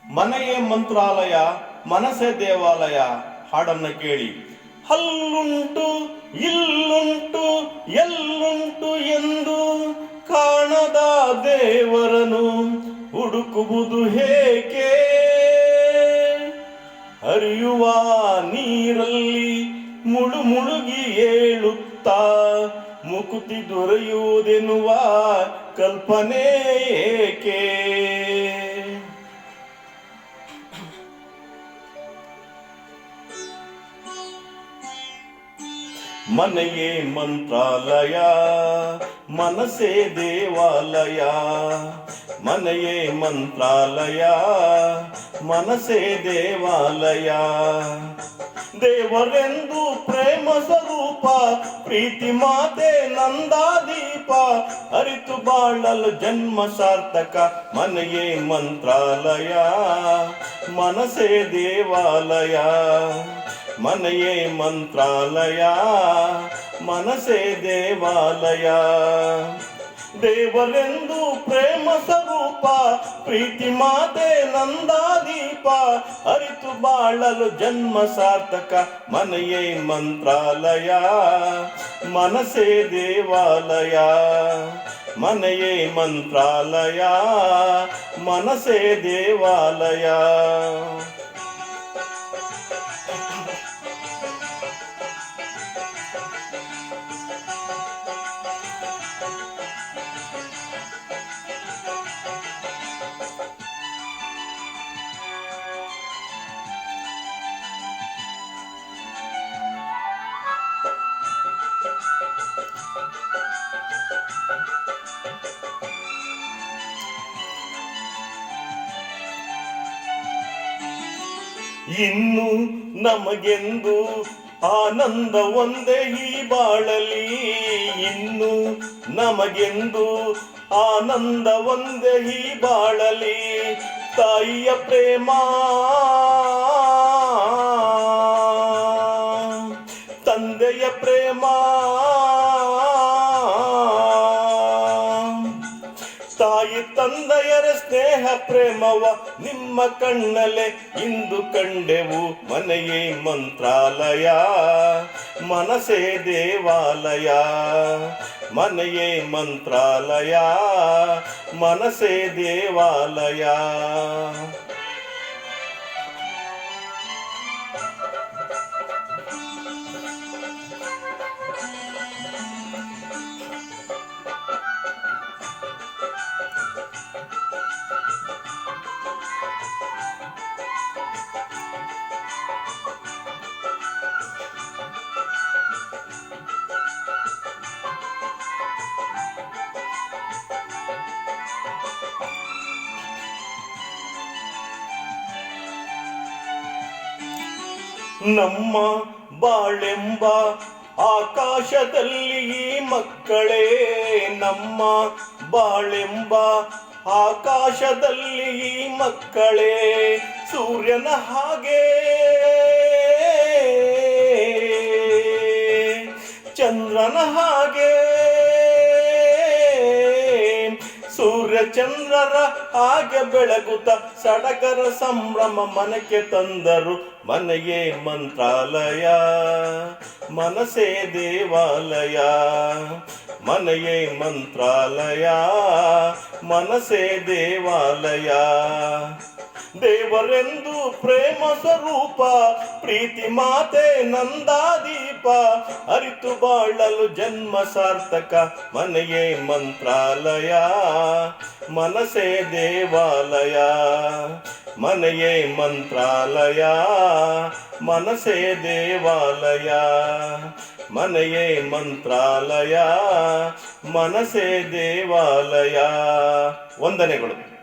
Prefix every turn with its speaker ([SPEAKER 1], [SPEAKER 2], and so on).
[SPEAKER 1] ಮನೆಯೇ ಮಂತ್ರಾಲಯ ಮನಸ್ಸೇ ದೇವಾಲಯ ಹಾಡನ್ನ ಕೇಳಿ. ಹಲ್ಲುಂಟು ಇಲ್ಲುಂಟು ಎಲ್ಲುಂಟು ಎಂದು ಕಾಣದ ದೇವರನು ಹುಡುಕುವುದು ಹೇಗೆ? ಹರಿಯುವ ನೀರಲ್ಲಿ ಮುಳುಗಿ ಏಳುತ್ತಾ ಮುಕುತಿ ದೊರೆಯುವುದೆನ್ನುವ ಕಲ್ಪನೆ ಏಕೆ? ಮನೆಯೇ ಮಂತ್ರಾಲಯ ಮನಸ್ಸೇ ದೇವಾಲಯ. ಮನೆಯೇ ಮಂತ್ರಾಲಯ ಮನಸ್ಸೇ ದೇವಾಲಯ. ದೇವರೆಂದು ಪ್ರೇಮ ಸ್ವರೂಪ ಪ್ರೀತಿ ಮಾತೆ ನಂದಾದೀಪ. ಅರಿತು ಬಾಳಲು ಜನ್ಮ ಸಾರ್ಥಕ ಮನೆಯೇ ಮಂತ್ರಾಲಯ ಮನಸ್ಸೇ ದೇವಾಲಯ. ಮನೆಯೇ ಮಂತ್ರಾಲಯ ಮನಸ್ಸೇ ದೇವಾಲಯ. ದೇವರೆಂದು ಪ್ರೇಮ ಸ್ವರೂಪ ಪ್ರೀತಿ ಮಾತೆ ನಂದಾದೀಪ. ಅರಿತು ಬಾಳಲು ಜನ್ಮ ಸಾರ್ಥಕ ಮನೆಯೇ ಮಂತ್ರಾಲಯ ಮನಸ್ಸೇ ದೇವಾಲಯ. ಮನೆಯೇ ಮಂತ್ರಾಲಯ ಮನಸ್ಸೇ ದೇವಾಲಯ. ಇನ್ನು ನಮಗೆಂದು ಆನಂದ ಒಂದೇ ಈ ಬಾಳಲಿ. ಇನ್ನು ನಮಗೆಂದು ಆನಂದ ಒಂದೇ ಈ ಬಾಳಲಿ. ತಾಯಿಯ ಪ್ರೇಮ ತಂದೆಯ ಪ್ರೇಮ ತಾಯಿ ತಂದೆಯರ ಸ್ನೇಹ ಪ್ರೇಮವ ನಿಮ್ಮ ಕಣ್ಣಲೆ ಇಂದು ಕಂಡೆವು. ಮನೆಯೇ ಮಂತ್ರಾಲಯ ಮನಸ್ಸೇ ದೇವಾಲಯ. ಮನೆಯೇ ಮಂತ್ರಾಲಯ ಮನಸ್ಸೇ ದೇವಾಲಯ. ನಮ್ಮ ಬಾಳೆಂಬ ಆಕಾಶದಲ್ಲಿ ಈ ಮಕ್ಕಳೇ. ನಮ್ಮ ಬಾಳೆಂಬ ಆಕಾಶದಲ್ಲಿ ಈ ಮಕ್ಕಳೇ. ಸೂರ್ಯನ ಹಾಗೆ ಚಂದ್ರನ ಹಾಗೆ ಸೂರ್ಯ ಚಂದ್ರರ ಹಾಗೆ ಬೆಳಗುತ್ತ ಸಡಗರ ಸಂಭ್ರಮ ಮನಕ್ಕೆ ತಂದರು. ಮನೆಯೇ ಮಂತ್ರಾಲಯ ಮನಸ್ಸೇ ದೇವಾಲಯ. ಮನೆಯೇ ಮಂತ್ರಾಲಯ ಮನಸ್ಸೇ ದೇವಾಲಯ. ದೇವರೆಂದು ಪ್ರೇಮ ಸ್ವರೂಪ ಪ್ರೀತಿ ಮಾತೆ ನಂದಾದೀಪ. ಅರಿತು ಬಾಳಲು ಜನ್ಮ ಸಾರ್ಥಕ ಮನೆಯೇ ಮಂತ್ರಾಲಯ ಮನಸ್ಸೇ ದೇವಾಲಯ. ಮನೆಯೇ ಮಂತ್ರಾಲಯ ಮನಸ್ಸೇ ದೇವಾಲಯ. ಮನೆಯೇ ಮಂತ್ರಾಲಯ ಮನಸ್ಸೇ ದೇವಾಲಯ. ವಂದನೆಗಳು.